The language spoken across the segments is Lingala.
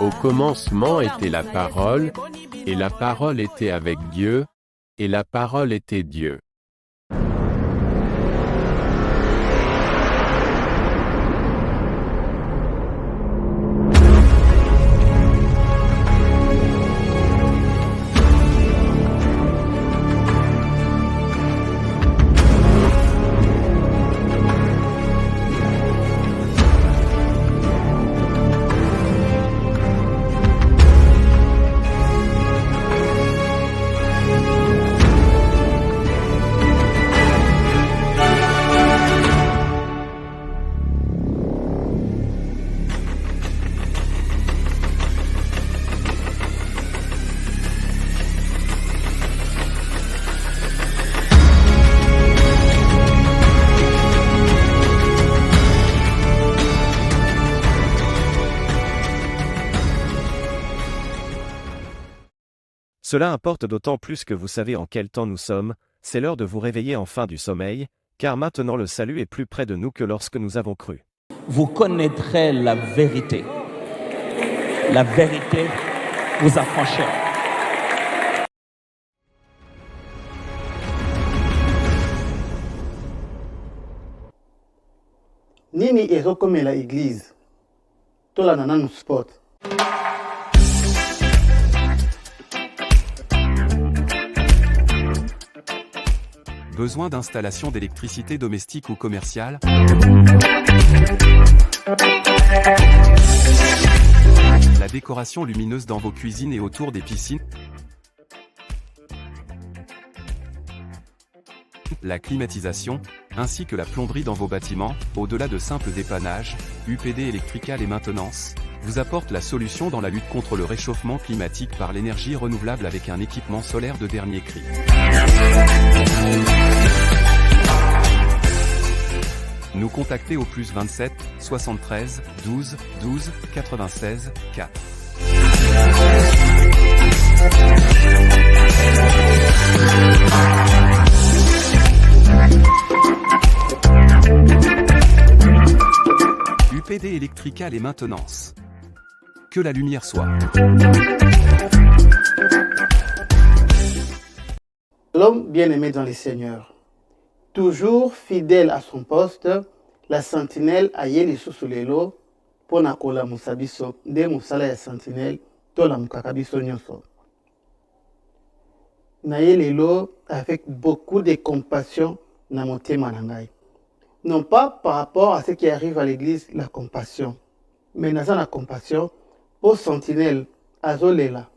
Au commencement était la parole, et la parole était avec Dieu, et la parole était Dieu. Cela importe d'autant plus que vous savez en quel temps nous sommes, c'est l'heure de vous réveiller enfin du sommeil, car maintenant le salut est plus près de nous que lorsque nous avons cru. Vous connaîtrez la vérité. La vérité vous affranchira. Nini ezokomela église tolanda nanu sport. Besoin d'installation d'électricité domestique ou commerciale? La décoration lumineuse dans vos cuisines et autour des piscines? La climatisation, ainsi que la plomberie dans vos bâtiments, au-delà de simples dépannages, UPD Electrical et Maintenance, vous apporte la solution dans la lutte contre le réchauffement climatique par l'énergie renouvelable avec un équipement solaire de dernier cri. Nous contacter au plus 27 73 12 12 96 4. UPD Electrical et Maintenance. Que la lumière soit. L'homme bien-aimé dans les seigneurs, toujours fidèle à son poste, la sentinelle ayeli sous lelo pona kola musabiso de musala ya sentinelle tola mukakabiso nyonso. Nayelelo avec beaucoup de compassion na motema na ngai. Non pas par rapport à ce qui arrive à l'église, la compassion, mais naza la compassion au sentinelle azolela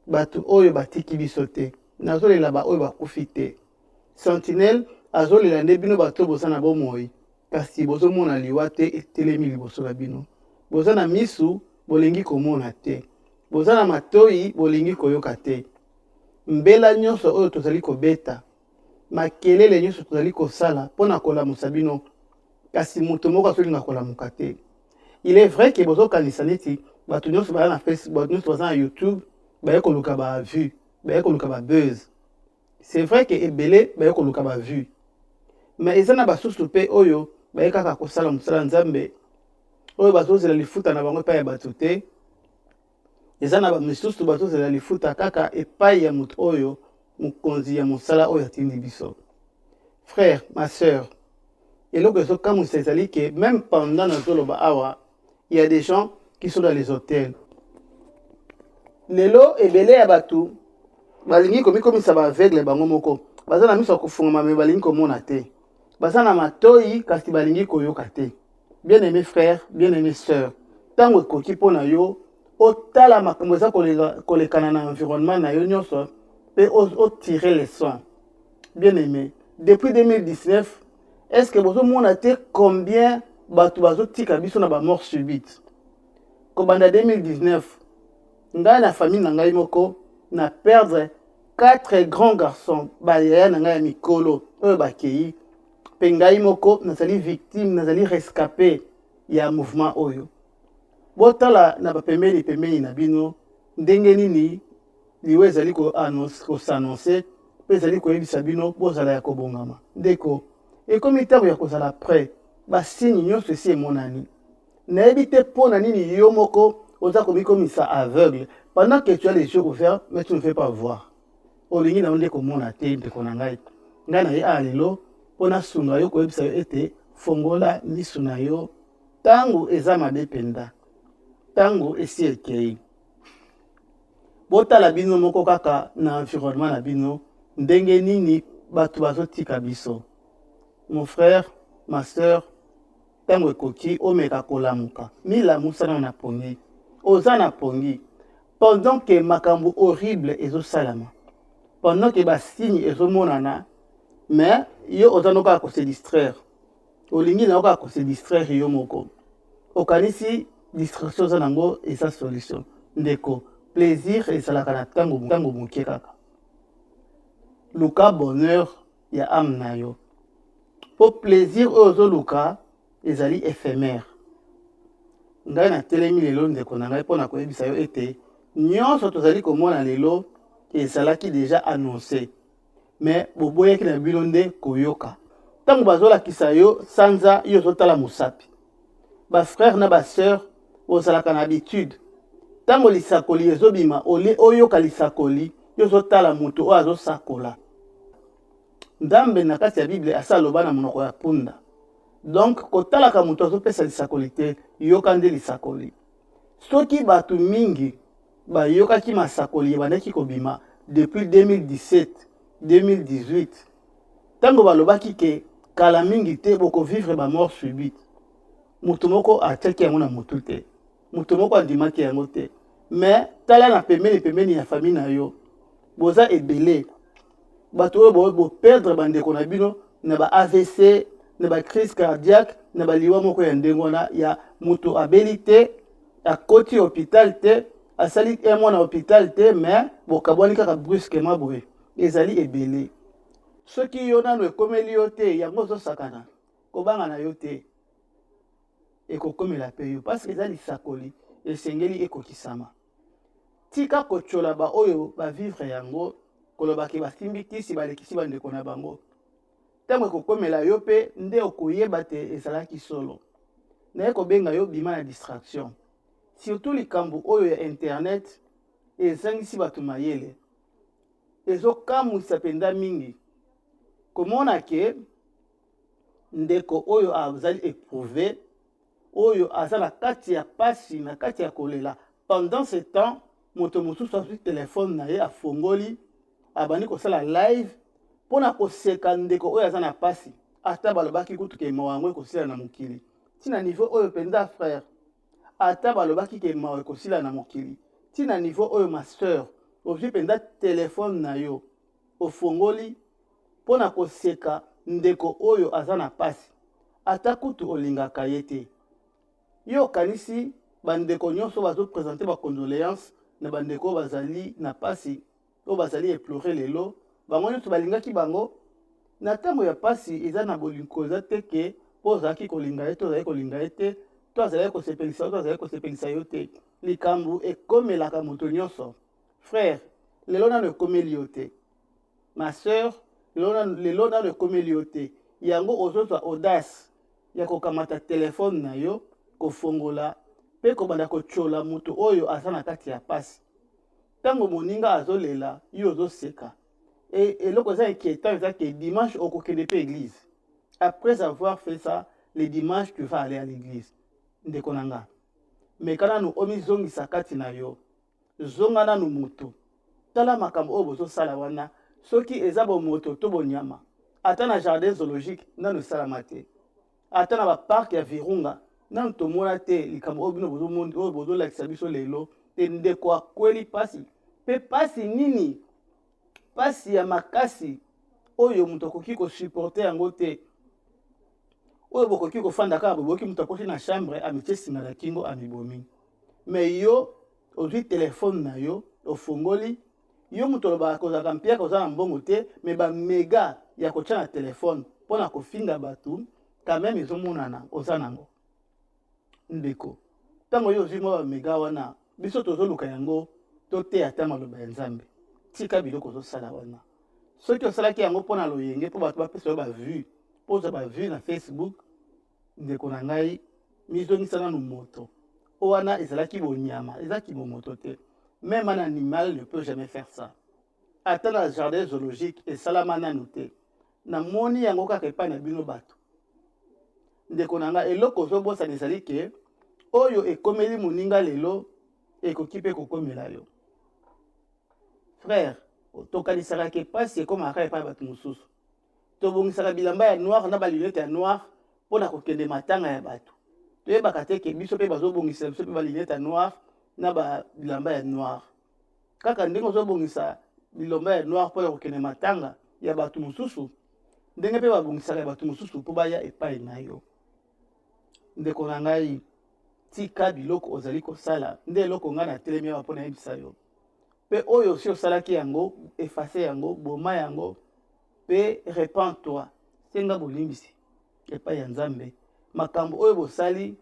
batu oyo batiki biso te, nazolela ba oyo bakufi te. Sentinelle azolela nde bino bato boza na bomoi, kasi bozomona liwa te etelemi liboso na bino. Boza na misu bolingi komona te, boza na matoi bolingi koyoka te. Mbela nyonso oyo tozali kobeta, makelele nyonso tozali kosala mpona kolamusa bino, kasi moto moko azolinga kolamuka te. Il est vrai que bozokanisa neti bato nyonso baza na Facebook, bato nyonso baza na YouTube, baye koluka ba vue, baye koluka ba buzz. C'est vrai que ebele baye koluka ba vue. Mais eza na basusu pe oyo baye kaka kosala mosala nzambe, oyo bazozela lifuta na bango epai ya bato te. Eza na bamisusu bazozela lifuta kaka epai ya moto oyo mokonzi ya mosala oyo atindi biso. Frère, ma sœur, eloko ezokamwisa ezali ke même pendant nazoloba awa, il y a des gens qui sont dans les hôtels. Lelo ebele ya bato balingi komikomisa baaveugle bango moko, baza na miso ya kofungama me balingi komona te, baza na matoi kasi balingi koyoka te. Bien-aimé frère, bien-aimé sœur, ntango ekoki mpona yo otala makambo eza kolekana na environnement na yo nyonso mpe otire les soins. Bien-aimé, depuis 2019, est-ce que bozomona te combien bato bazotika biso na bamort subite? Kobanda 2019, ngai na famille na ngai moko na perdre 4 grands garçons bayaya na ngai ya mikolo oyo bakei, mpe ngai moko nazali victime, nazali rescapé ya mouvement oyo. Botala na bapembeni na bino ndenge nini liwe ezali kosannonce mpe ezali koyebisa bino bozala ya kobongama. Ndeko ekomi ntango ya kozala prêt, basigne nyonso esi emonani. Nayebi te mpona nini yo moko oza komikomisa aveugle. Pendant que tu as les yeux ouverts, mais tu ne fais pas voir. Olingi na onde komona te ndeko na ngai. Ngai na ye alelo pona sunga yo koyebisa yo ete fongola miso na yo tango eza mabe penda. Tango esi ekei. Botala bino moko kaka na environnement na bino ndenge nini bato bazotika biso. Mon frère, ma sœur, tango ekoki omeka kolamuka milamusana na pongi oza na pongi pendant que makambo horrible ezosalama, pendant que basigne ezomonana, mais yo oza noka ko se distraire, olingi na oka ko se distraire yo moko okanisi distraction za nango eza solution. Ndeko plaisir esalaka na tango moke kaka. Luka bonheur ya âme na yo. Po plaisir oyo ozoluka ezali éphémère. Ngai na telemi lelo ndeko na ngai mpona koyebisa yo ete nyonso tozali komona lelo ezalaki déjà annoncé, mais boboyaki na bino nde koyoka. Tango bazolakisa yo sanza yo ozotala mosapi, bafrère na basœur ozalaka na habitude tango lisakoli ezobima oli oyoka lisakoli yo ozotala moto oyo azosakola. Nzambe na kati ya Bible asaloba na monoko ya punda. Donc kotalaka moto azopesa lisakoli te, yoka nde lisakoli. Soki bato mingi bayokaki masakoli ebandaki kobima depuis 2017 2018, tango balobaki ke kala mingi te bokovivre ba mort subite, moto moko atiaki yango na motu te, moto moko andimaki yango te. Mais tala na pembeni ya famille na yo boza ebele bato oyo boperdre bandeko na bino na ba AVC, na ba crise cardiaque, na ba liwa moko ya ndenge wana ya moto abeli te, akoti hôpital te, asali un na hôpital te, mais bokabwani kaka brusquement boye ezali ebele. Soki yo nano ekomeli yo te yango ozosakana kobanga na yo te ekokomela pe yo parce que ezali sakoli esengeli ekokisama. Tika kochola ba oyo ba vivre yango kolobaki basimbi kisi balekisi bandeko na bango. Tango ekokomela yo pe nde okoyeba te ezalaki solo. Na ekobenga yo bima na distraction. Surtout likambo oyo ya internet ezangisi bato mayele. Ezokamwisa penda mingi. Komona ke ndeko oyo azali éprouvé, oyo aza na kati ya pasi, na kati ya kolela. Pendant ce temps, moto mosusu azwi telefone na ye afongoli, abandi kosala live pona koseka ndeko oyo aza na pasi. Ata balobaki kutu ke mawa yango ekosila na mokili. Tina niveau oyo penda frère, ata balobaki ke mawa ekosila na mokili. Tina niveau oyo ma sœur, ozwi penda telefone na yo ofongoli pona koseka ndeko oyo aza na pasi. Ata kutu olingaka ye te. Yo kanisi bandeko nyonso bazo présenter ba condoléances na bandeko bazali na pasi o bazali éplorer lelo, bango nyonso balingaki bango na tango ya pasi eza na bolingo eza te ke po ozalaki kolinga ye to ozali kolinga ye te, to azalaki kosepelisa yo te. Likambo ekomelaka moto nyonso. Frère, lelo nano ekomeli yo te. Ma sœur, lelo nano ekomeli yo te. Yango ozozwa audace ya kokamata telefone na yo kofongola pe kobanda kochola moto oyo aza na kati ya pasi. Tango moninga azolela yo ozoseka. Et eloko eza inquiétant eza ke dimanche okokende pe église. Après avoir fait ça, le dimanche tu vas aller à l'église. Ndeko nanga. Mais kana no omizongisa kati na yo. Zonga na no moto. Tala makambo oyo bozosala wana. Soki eza bo moto to bonyama. Ata na jardin zoologique nanu salama te. Ata na ba parc ya Virunga nanu tomona te likambo oyo bino bozomondi oyo bozolakisa biso lelo te ndeko akweli pasi. Pe pasi nini? Pasi ya makasi oyo moto akoki kosupporter yango te. Oyo bokoki kofanda kaka boboki moto akoti na chambre amitie singa na kingo amibomi. Mais yo ozwi telefone na yo ofongoli yo moto lobaka kozalaka mpia kozala na mbongo te, mais ba mega ya kotia na telefone mpona kofinga bato quand même ezomonana oza nango. Ndeko tango yo ozwi mwa ba mega wana biso tozoluka yango toteya ata maloba ya Nzambe. Tika biloko ozosala wana. Soki osalaki yango mpona loyenge mpo bato bapesa yo bavue mpo ozwa bavue na Facebook, ndeko na ngai mizongisa nanu moto Oana ezalaki bonyama, ezalaki momotote. Même un animal ne peut jamais faire ça. Attends dans le jardin zoologique et salamana noté. Na moni yango kaka epai na bino bato. Ndeko nanga eloko ozobosa ezali ke oyo ekomeli moninga lelo ekoki mpe kokomela yo. Frère, tokanisaka ke pasi ekomaka epai bato mosusu. Tobongisaka bilamba ya noir na balunete ya noir mpona kokende matanga ya bato. Toyebaka te ke biso mpe bazobongisa biso mpe balunete ya noir na bilamba ya noir. Kaka ndenge ozobongisa bilamba ya noir mpona kokende matanga ya bato mosusu, ndenge mpe babongisaka ya bato mosusu mpo baya epai na yo. Ndeko na ngai, tika biloko ozali kosala nde eloko ngai natelemi awa mpona yebisa yo. Mpe oyo si osalaki yango, efase yango, boma yango, mpe repens-toi, senga bolimbisi epai ya Nzambe. Makambo oyo bosali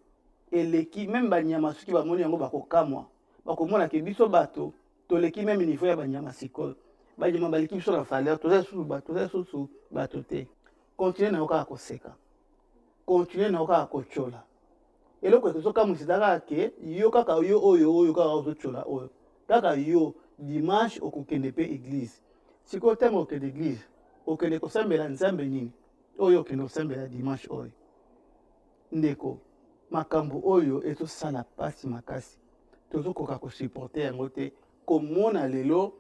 eleki meme banyama soki bamoni yango bakokamwa, bakomona ke biso bato toleki meme niveau ya banyama sikoyo. Banyama baleki biso na valeur, tozali susu bato te. Continue na yo kaka koseka, continue na yo kaka kochola. Eloko ezokamwisa kaka ke yo kaka yo oyo kaka ozochola oyo. Kaka yo dimanche okokende pe église. Sikoyo teme okende église, okende kosambela Nzambe nini? Oyo okende kosambela dimanche oyo. Ndeko, makambo oyo ezosala pasi makasi. Tozokoka kosupporter yango te. Komona lelo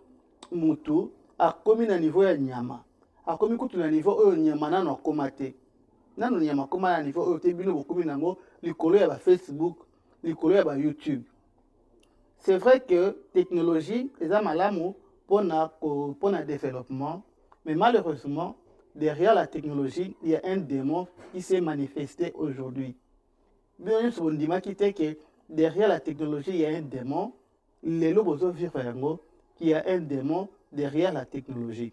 mutu akomi na niveau ya nyama. Akomi kutu na niveau oyo nyama nano akoma te. Nano nyama akoma na niveau oyo te bino bokomi nango likolo ya ba Facebook, likolo ya ba YouTube. C'est vrai que technologie eza malamu pona développement, mais malheureusement derrière la technologie, il y a un démon qui s'est manifesté aujourd'hui. Bien sûr, on dit que derrière la technologie, il y a un démon. Les lobos vivent qu'il y a un démon derrière la technologie.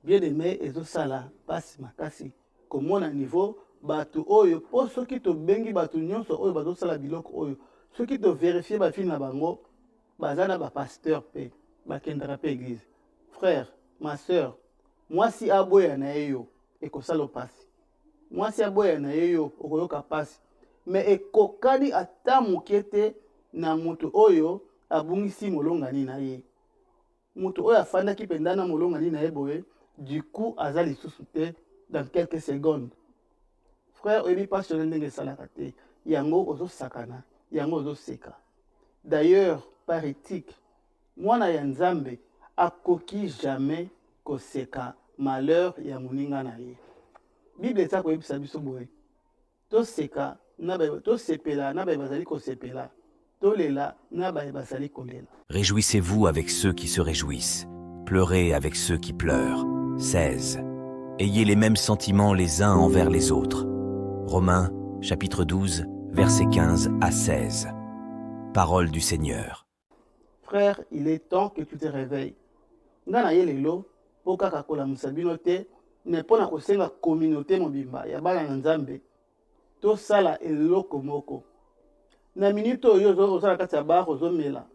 Bien aimé, et ça là, passe makasi. Comme on a niveau, batu oyo, pour ceux qui te bengi batu nyonso oyo, batu sala bilok oyo, ceux qui te vérifient ba fin na bango, bazana ba pasteur pe, ba kendra pe église. Frère, ma sœur, moi si aboya na yo, et ko salo passe. Moi si aboya na yo, okoyoka passe. Mais ekokani ata mokete na mutu oyo abungisi molongani na ye. Mutu oyo afandaki pendana molongani na ye boye, du coup azali lisusu te dans quelques secondes. Frère, oyebi passionné ndenge salaka te. Yango ozo sakana, yango ozo seka. D'ailleurs, par éthique, mwana ya Nzambe akoki jamais koseka malheur ya moninga na ye. Bible eza koyebisa biso boye. Toseka tosepela na baye bazali kosepela. Tolela na baye bazali kolela. Réjouissez-vous avec ceux qui se réjouissent. Pleurez avec ceux qui pleurent. 16. Ayez les mêmes sentiments les uns envers les autres. Romains, chapitre 12, versets 15 à 16. Parole du Seigneur. Frère, il est temps que tu te réveilles. Ngana yelelo, po kaka kola musabino te, ne pona kosenga communauté mobimba ya bana na Nzambe. To sala eloko moko. Na minute oyo ozala kati ya bar ozomela.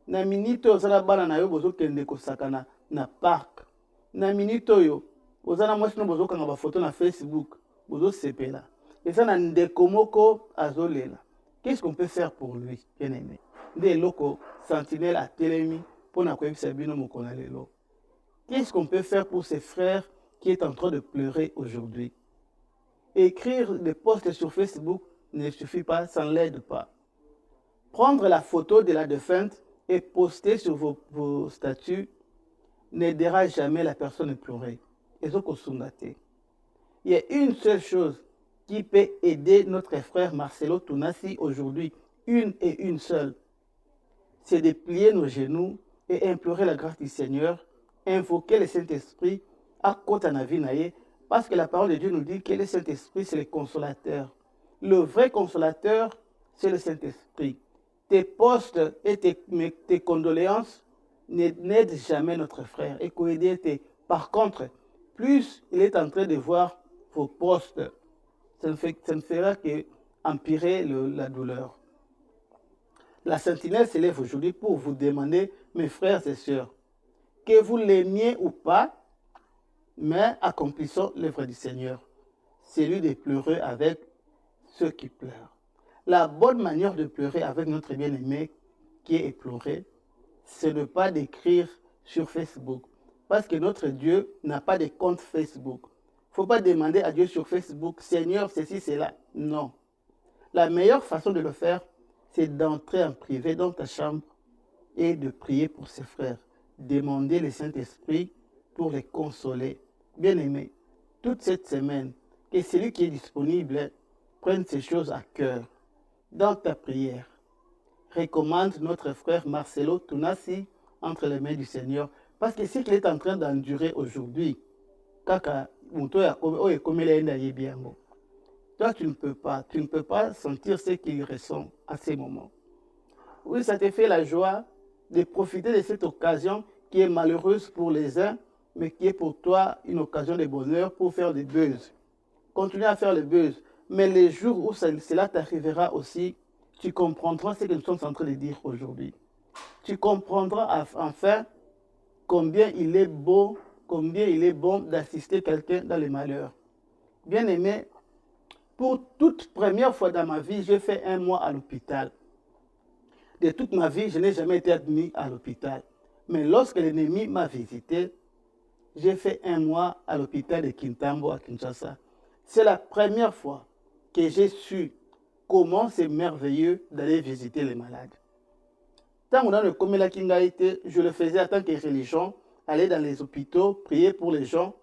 Na minute ozala bana na yo bozokende kosakana na parc. Na minute oyo ozala mwasi no bozokanga ba photo na Facebook, bozosepela. Et ça na ndeko moko azolela. Qu'est-ce qu'on peut faire pour lui, bien aimé? Nde loko sentinelle a telemi pona koyebisa bino mokona lelo. Qu'est-ce qu'on peut faire pour ses frères qui est en train de pleurer aujourd'hui? Écrire des posts sur Facebook ne suffit pas, ça ne l'aide pas. Prendre la photo de la défunte et poster sur vos statuts n'aidera jamais la personne à pleurer. Il y a une seule chose qui peut aider notre frère Marcelo Tounassi aujourd'hui, une et une seule. C'est de plier nos genoux et implorer la grâce du Seigneur, invoquer le Saint-Esprit à côté de la vie, parce que la parole de Dieu nous dit que le Saint-Esprit, c'est le consolateur. Le vrai consolateur, c'est le Saint-Esprit. Tes postes et tes condoléances n'aident jamais notre frère. Et par contre, plus il est en train de voir vos postes, ça ne fera qu'empirer la douleur. La sentinelle s'élève aujourd'hui pour vous demander, mes frères et sœurs, que vous l'aimiez ou pas, mais accomplissons l'œuvre du Seigneur. C'est lui de pleurer avec ceux qui pleurent. La bonne manière de pleurer avec notre bien-aimé qui est éploré, c'est de ne pas d'écrire sur Facebook. Parce que notre Dieu n'a pas de compte Facebook. Il ne faut pas demander à Dieu sur Facebook, Seigneur, ceci, cela. Non. La meilleure façon de le faire, c'est d'entrer en privé dans ta chambre et de prier pour ses frères. Demander le Saint-Esprit pour les consoler. Bien-aimés, toute cette semaine, que celui qui est disponible prenne ces choses à cœur. Dans ta prière, recommande notre frère Marcelo Tunasi entre les mains du Seigneur. Parce que ce qu'il est en train d'endurer aujourd'hui, toi, tu ne peux pas sentir ce qu'il ressent à ces moments. Oui, ça te fait la joie de profiter de cette occasion qui est malheureuse pour les uns, mais qui est pour toi une occasion de bonheur pour faire des buzz. Continue à faire le buzz, mais les jours où cela t'arrivera aussi, tu comprendras ce que nous sommes en train de dire aujourd'hui. Tu comprendras enfin combien il est beau, combien il est bon d'assister quelqu'un dans le malheur. Bien aimé, pour toute première fois dans ma vie, j'ai fait 1 mois à l'hôpital. De toute ma vie, je n'ai jamais été admis à l'hôpital. Mais lorsque l'ennemi m'a visité, j'ai fait 1 mois à l'hôpital de Kintambo à Kinshasa. C'est la première fois que j'ai su comment c'est merveilleux d'aller visiter les malades. Tant que dans le Komela Kinga était, je le faisais en tant que religion, aller dans les hôpitaux, prier pour les gens,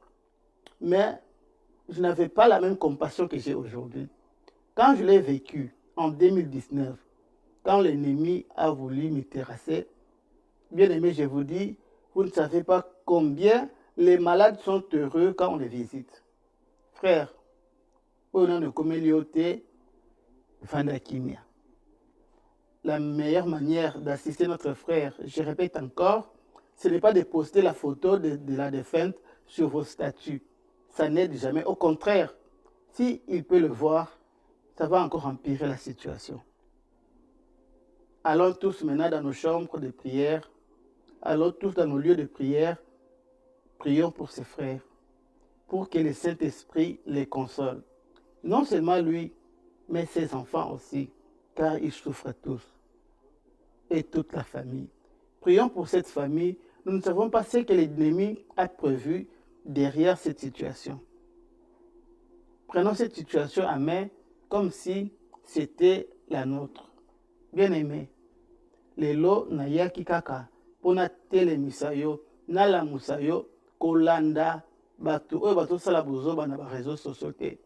mais je n'avais pas la même compassion que j'ai aujourd'hui. Quand je l'ai vécu en 2019, quand l'ennemi a voulu me terrasser, bien aimé, je vous dis, vous ne savez pas combien les malades sont heureux quand on les visite. Frère, on a le Komélioté, Fandakimia. La meilleure manière d'assister notre frère, je répète encore, ce n'est pas de poster la photo de la défunte sur vos statuts. Ça n'aide jamais. Au contraire, s'il peut le voir, ça va encore empirer la situation. Allons tous maintenant dans nos chambres de prière, allons tous dans nos lieux de prière, prions pour ses frères, pour que le Saint-Esprit les console. Non seulement lui, mais ses enfants aussi, car ils souffrent tous. Et toute la famille. Prions pour cette famille. Nous ne savons pas ce que l'ennemi a prévu derrière cette situation. Prenons cette situation à main comme si c'était la nôtre. Bien-aimé, lelo na yaki kaka pona telemisa yo nalamusa yo kolanda bato oyo bazosala bozoba na bareseau sociaux te,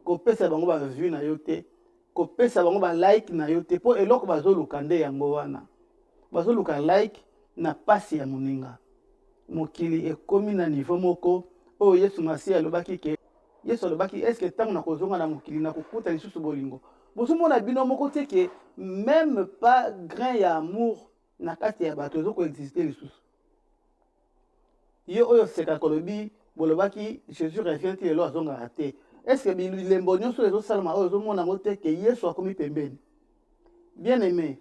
kopesa bango bavue na yo te, kopesa bango balike na yo te, mpo eloko bazoluka nde yango wana. Bazoluka like na pasi ya moninga. Mokili ekomi na niveau moko oyo Yesu Masiya alobaki ke Yesu alobaki est-ce que ntango na kozonga na mokili na kokuta lisusu bolingo. Bozomona bino moko te ke même pas grain ya amour na kati ya bato ezoko exister lisusu. Yo oyo seka kolobi bolobaki Jésus revient ti lelo azongaka te. Est-ce que bilembo nyonso ezosalama oyo ozomona ngo te ke Yesu akomi pembeni. Bien aimé,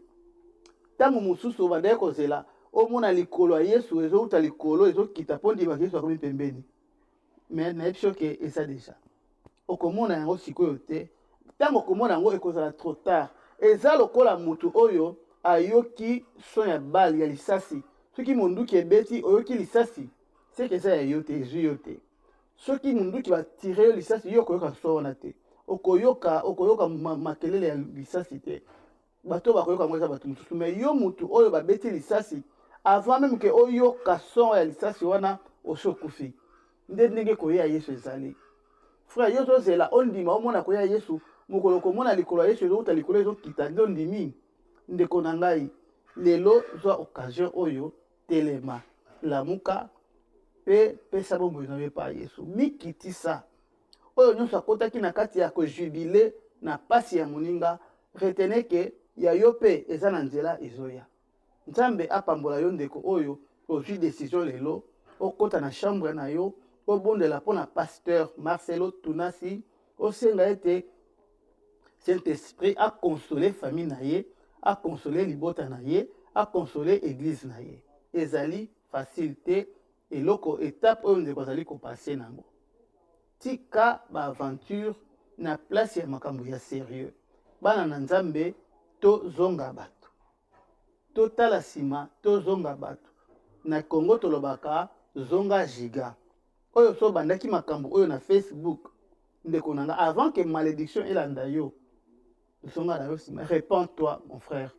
ntango mosusu obandaki kozela omona likolo ya Yesu ezouta likolo ezokita mpo ndimaka Yesu akomi pembeni. Mais nayebi so ke eza deja okomona yango sikoyo te. Ntango okomona yango ekozala trop tard. Eza lokola mutu oyo ayoki son ya bale ya lisasi. Soki monduki ebeti oyoki lisasi, seke eza ya yo te, ezwi yo te. Soki monduki batire yo lisasi, yo okoyoka so wana te. Okoyoka makelele ya lisasi te. Bato bakoyoka ngo eza bato mosusu. Mais yo mutu oyo babeti lisasi, avant même ke oyoka son ya lisasi wana osi okufi. Nde ndenge koya Yesu ezali. Frère, yo tozela ondima omona koya Yesu, mokolo komona likolo ya Yesu ezouta likolo ezokita nde ondimi. Ndeko na ngai, lelo zwa occasion oyo telema lamuka pe pesa bomoi na yo pa Yesu. Mikitisa oyo nyonso akotaki na kati ya kojubile na pasi ya moninga, retenez ke ya yo pe eza na nzela ezoya. Nzambe apambola yo ndeko oyo ozwi décision lelo okota na chambre na yo obondela pona pasteur Marcelo Tunasi osenga ete Saint-Esprit a consolé famille na ye, a consolé libota na ye, a consolé église na ye. Ezali facilité eloko étape oyo ndeko azali kopase nango. Tika ba aventure na place ya makambo ya sérieux. bana na nzambe tozonga bato, totala nsima tozonga bato. Na Congo tolobaka zonga giga. Oyo so bandaki makambo oyo na Facebook ndeko nanga avant que malédiction elanda yo. Zonga na yo nsima. Répands-toi mon frère,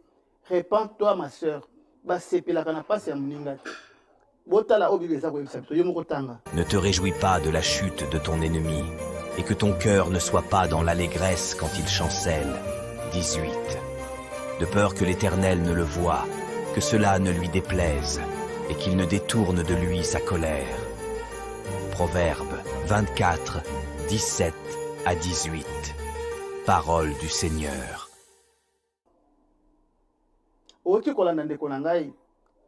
répands-toi ma sœur. Basepelaka na pasi ya moninga te. Botala oyo Bible eza koyebisa biso yo moko tanga. Ne te réjouis pas de la chute de ton ennemi, et que ton cœur ne soit pas dans l'allégresse quand il chancelle. 18. De peur que l'Éternel ne le voie, que cela ne lui déplaise, et qu'il ne détourne de lui sa colère. Proverbe 24, 17 à 18. Parole du Seigneur. Oki kolanda ndeko na ngai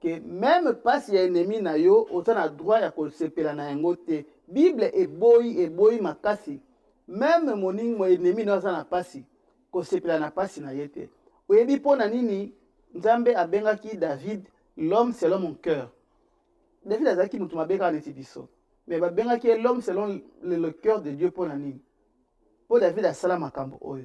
que même pasi ya ennemi na yo oza na droit ya kosepela na yango te. Bible eboyi makasi. Même moningo ennemi na oza na pasi kosepela na pasi na ye te. Oyebi pona nini Nzambe abengaki David l'homme selon mon cœur. David azaki mutu mabeka neti biso. Mais babengaki l'homme selon le cœur de Dieu pona nini. Po David asala makambo oyo.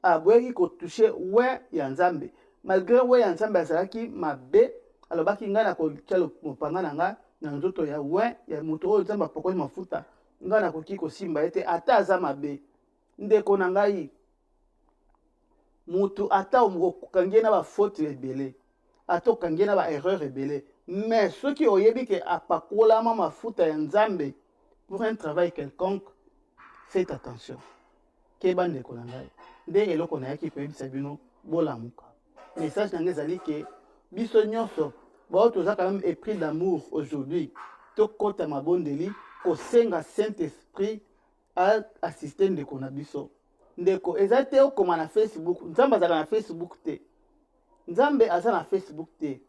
Aboyeki ko toucher ouais ya Nzambe. Malgré ouais ya Nzambe azalaki mabe, alobaki nga na ko tshalo mopanga na nga na nzoto ya ouais ya mutu oyo Nzambe apokoli mafuta. Nga na koki ko simba ete ata aza mabe. Ndeko na ngai mutu ata okangie na ba faute ebele, ata okangie na ba erreur ebele, mais soki oyebi ke apakolama mafuta ya Nzambe pour un travail quelconque, faites attention. Keba ndeko na ngai nde eloko na yaki koyebisa bino bolamuka. Message na ngai ezali ke biso nyonso bao toza quand même épris d'amour aujourd'hui, tokota mabondeli kosenga Saint-Esprit a assister ndeko na biso. Ndeko eza te okoma na Facebook. Nzambe azala na Facebook te. Nzambe aza na Facebook te.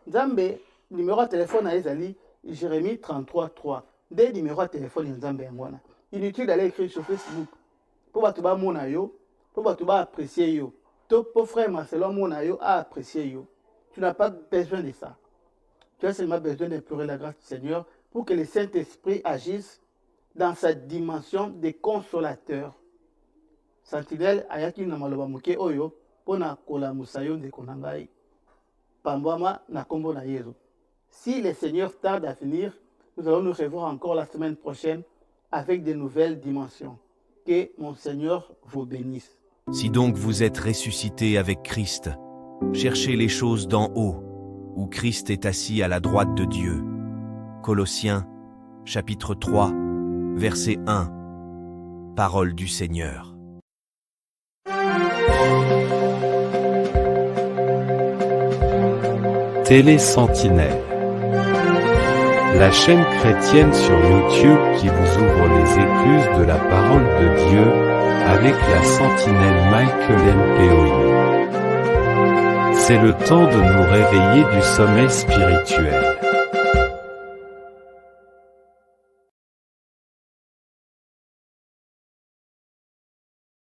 Nzambe numéro de téléphone na ezali Jérémie 33:3. Nde numéro de téléphone ya Nzambe yangwana. Inutile d'aller écrire sur Facebook. Po batu ba mona yo, po batu ba apprécier yo. To po frère Marcelo mona yo a apprécier yo. Tu n'as pas besoin de ça. Tu as seulement besoin d'implorer la grâce du Seigneur pour que le Saint-Esprit agisse dans sa dimension de consolateur. Sentinelle ayaki na maloba muke oyo pona kolamusa yo ndeko na ngai. Pambwama na kombo na Yesu. Si le Seigneur tarde à venir, nous allons nous revoir encore la semaine prochaine avec de nouvelles dimensions. Que mon Seigneur vous bénisse. Si donc vous êtes ressuscité avec Christ, cherchez les choses d'en haut, où Christ est assis à la droite de Dieu. Colossiens, chapitre 3, verset 1. Parole du Seigneur. Télé Sentinelle, la chaîne chrétienne sur YouTube qui vous ouvre les écluses de la parole de Dieu avec la sentinelle Michael Mpoyi. C'est le temps de nous réveiller du sommeil spirituel.